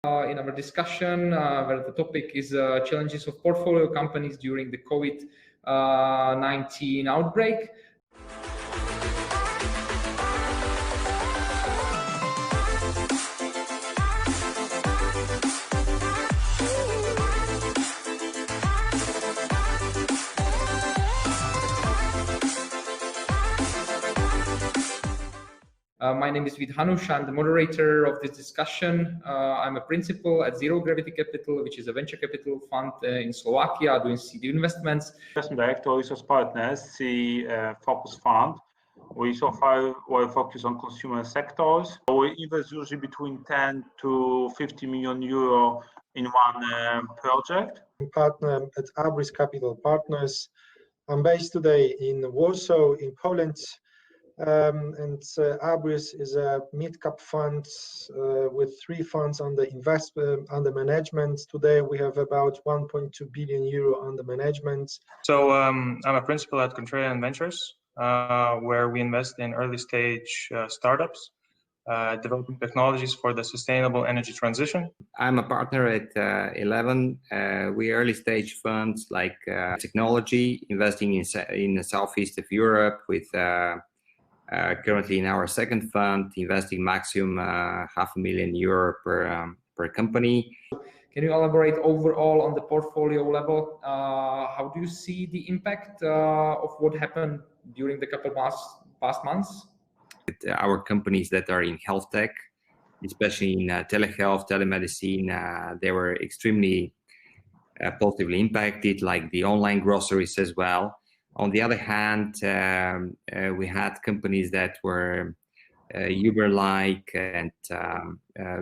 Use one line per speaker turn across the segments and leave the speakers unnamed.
In our discussion, where the topic is challenges of portfolio companies during the COVID-19 outbreak. My name is Hanush. I'm the moderator of this discussion. I'm a principal at Zero Gravity Capital, which is a venture capital fund in Slovakia doing seed investments.
Investment director, Resource Partners, the focus fund. We so far were focused on consumer sectors. We invest usually between 10 to 50 million euro in one project.
Partner at Abris Capital Partners. I'm based today in Warsaw, in Poland. And Abris is a mid-cap fund with 3 funds under management. Today we have about 1.2 billion euro under management.
So I'm a principal at Contrarian Ventures, where we invest in early stage startups, developing technologies for the sustainable energy transition.
I'm a partner at 11. We early stage funds like technology, investing in the southeast of Europe with currently in our second fund, investing maximum €500,000 per company.
Can you elaborate overall on the portfolio level? How do you see the impact of what happened during the couple past months?
Our companies that are in health tech, especially in telehealth, telemedicine, they were extremely positively impacted, like the online groceries as well. On the other hand, we had companies that were Uber-like and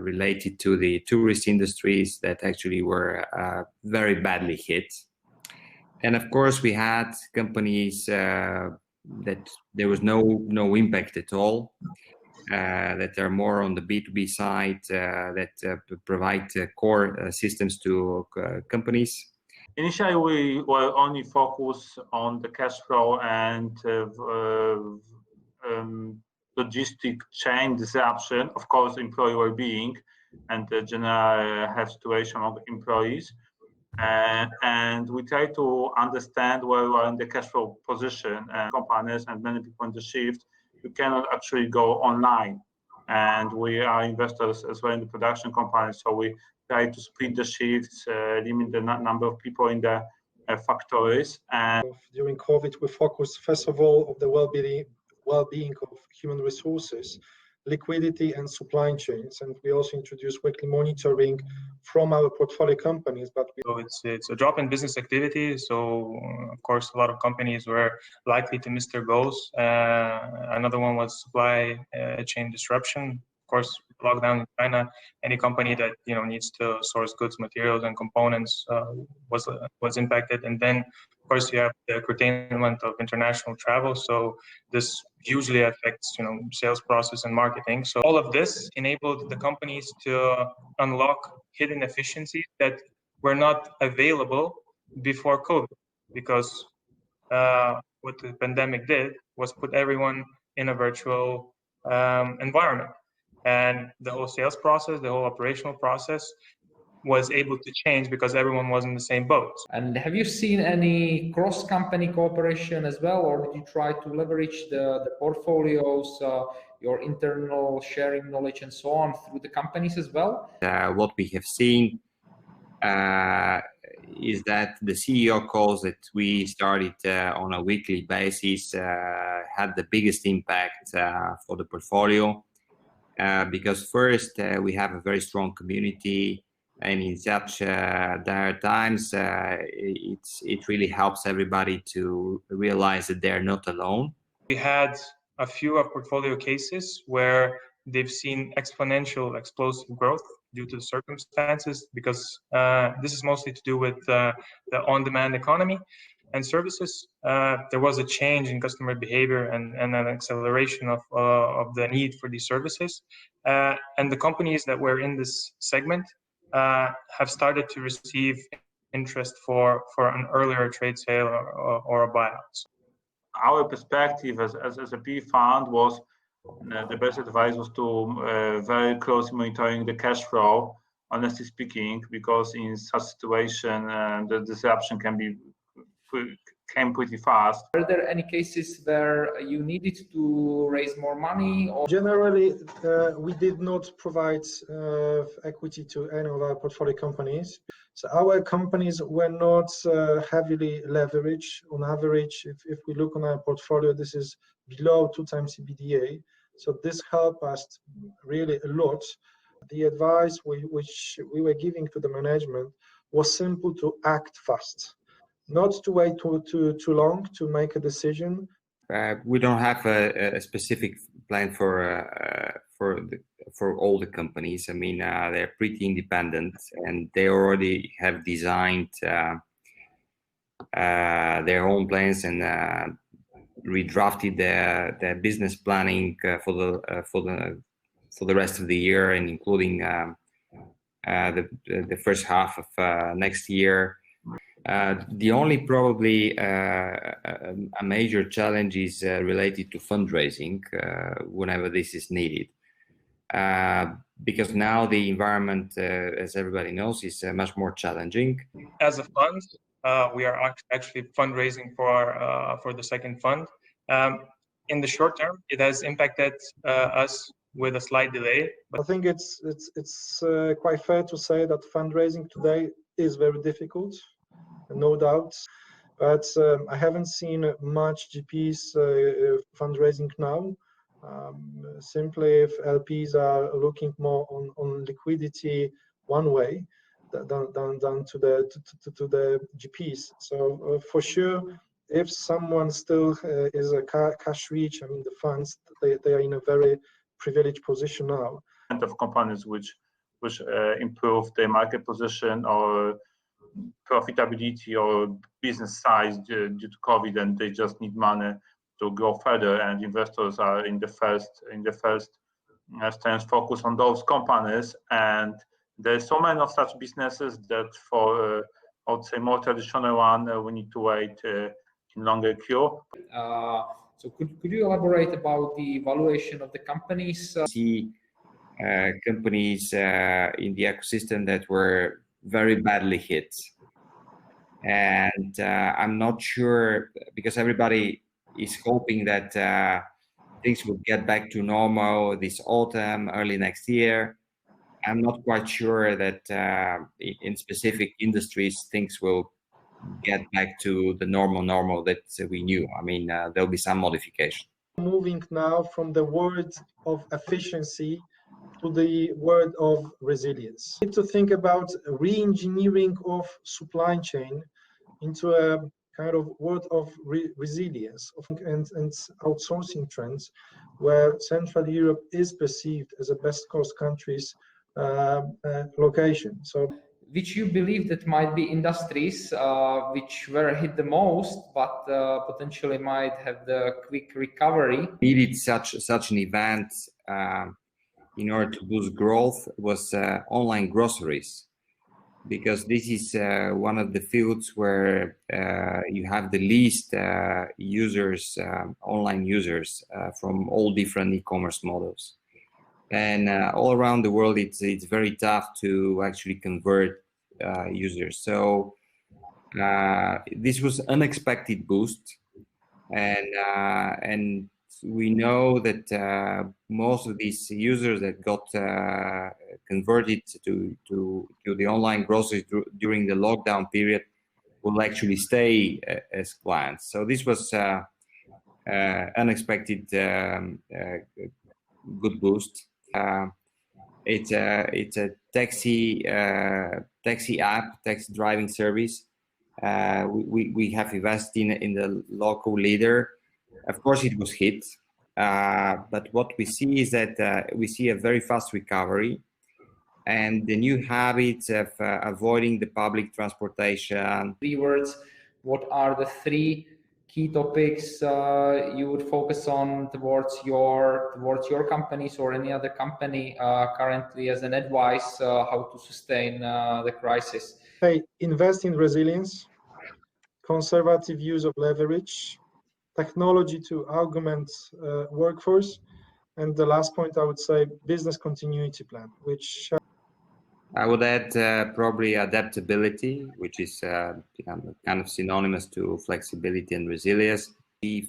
related to the tourist industries that actually were very badly hit. And of course, we had companies that there was no impact at all, that are more on the B2B side, that provide core systems to companies.
Initially, we were only focused on the cash flow and logistic chain disruption, of course, employee well-being and the general health situation of employees. And we try to understand where we are in the cash flow position, and companies and many people in the shift, you cannot actually go online. And we are investors as well in the production companies, so we try to split the shifts, limit the number of people in the factories. And
during COVID, we focused first of all on the well-being of human resources, liquidity and supply chains, and we also introduced weekly monitoring from our portfolio companies.
So it's a drop in business activity. So of course, a lot of companies were likely to miss their goals. Another one was supply chain disruption. Of course, lockdown in China. Any company that needs to source goods, materials, and components was impacted. And then, of course, you have the curtailment of international travel. So this usually affects sales process and marketing. So all of this enabled the companies to unlock hidden efficiencies that were not available before COVID, because what the pandemic did was put everyone in a virtual environment. And the whole sales process, the whole operational process was able to change because everyone was in the same boat.
And have you seen any cross-company cooperation as well, or did you try to leverage the portfolios, your internal sharing knowledge and so on through the companies as well?
What we have seen is that the CEO calls that we started on a weekly basis had the biggest impact for the portfolio. Because first, we have a very strong community, and in such dire times, it really helps everybody to realize that they're not alone.
We had a few of portfolio cases where they've seen exponential explosive growth due to the circumstances, because this is mostly to do with the on-demand economy and services. There was a change in customer behavior and an acceleration of the need for these services. And the companies that were in this segment have started to receive interest for an earlier trade sale or a buyout.
Our perspective as a PE fund was the best advice was to very closely monitoring the cash flow honestly speaking, because in such situation the disruption came pretty fast.
Are there any cases where you needed to raise more money? Or
generally, we did not provide equity to any of our portfolio companies. So our companies were not heavily leveraged. On average, if we look on our portfolio, this is below 2 times EBITDA. So this helped us really a lot. The advice which we were giving to the management was simple: to act fast, not to wait too long to make a decision.
We don't have a specific plan for all the companies. I mean, they're pretty independent, and they already have designed their own plans and redrafted their business planning for the rest of the year, and including the first half of next year. The only probably a major challenge is related to fundraising whenever this is needed, because now the environment, as everybody knows, is much more challenging.
As a fund, we are actually fundraising for the second fund. In the short term, it has impacted us with a slight delay.
But I think it's quite fair to say that fundraising today is very difficult, no doubt. But I haven't seen much GPs fundraising now. Simply, if LPs are looking more on liquidity one way than to the GPs. So for sure, if someone still is a cash rich, I mean the funds, they are in a very privileged position now.
Of companies which improve their market position or profitability or business size due to COVID, and they just need money to go further, and investors are in the first stance focus on those companies. And there's so many of such businesses that for I would say more traditional one, we need to wait in longer queue.
So could you elaborate about the valuation of the companies?
See companies in the ecosystem that were very badly hit, and I'm not sure, because everybody is hoping that things will get back to normal this autumn, early next year. I'm not quite sure that in specific industries things will get back to the normal that we knew. I mean, there'll be some modification.
Moving now from the word of efficiency to the word of resilience. We need to think about re-engineering of supply chain into a kind of word of resilience and outsourcing trends, where Central Europe is perceived as a best cost countries location. So,
which you believe that might be industries which were hit the most, but potentially might have the quick recovery?
Needed such an event in order to boost growth was online groceries, because this is one of the fields where you have the least users, online users from all different e-commerce models. And all around the world, it's very tough to actually convert users. So this was unexpected boost, and we know that most of these users that got converted to the online groceries during the lockdown period will actually stay as clients. So this was unexpected good boost. It's a taxi app, taxi driving service. We have invested in the local leader. Of course, it was hit, but what we see is that we see a very fast recovery, and the new habits of avoiding the public transportation.
3 words. What are the 3 key topics you would focus on towards your companies or any other company currently as an advice how to sustain the crisis?
Hey, invest in resilience, conservative use of leverage, technology to augment workforce, and the last point I would say, business continuity plan, which
I would add probably adaptability, which is kind of synonymous to flexibility and resilience. If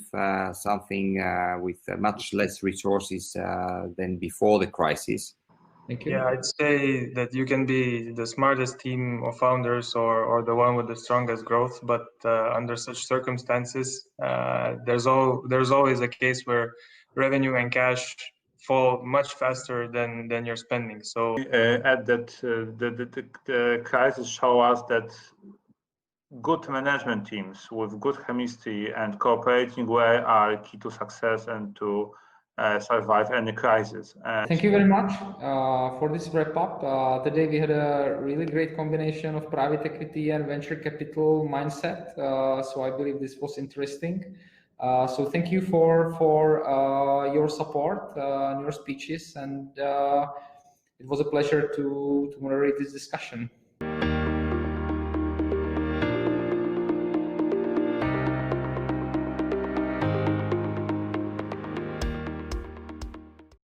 something with much less resources than before the crisis.
Thank you.
Yeah, I'd say that you can be the smartest team of founders or the one with the strongest growth, but under such circumstances, there's always a case where revenue and cash fall much faster than your spending. So
add that the crisis show us that good management teams with good chemistry and cooperating well are key to success and to survive any crisis.
Thank you very much for this wrap up. Today we had a really great combination of private equity and venture capital mindset. So I believe this was interesting. So thank you for your support and your speeches, and it was a pleasure to moderate this discussion.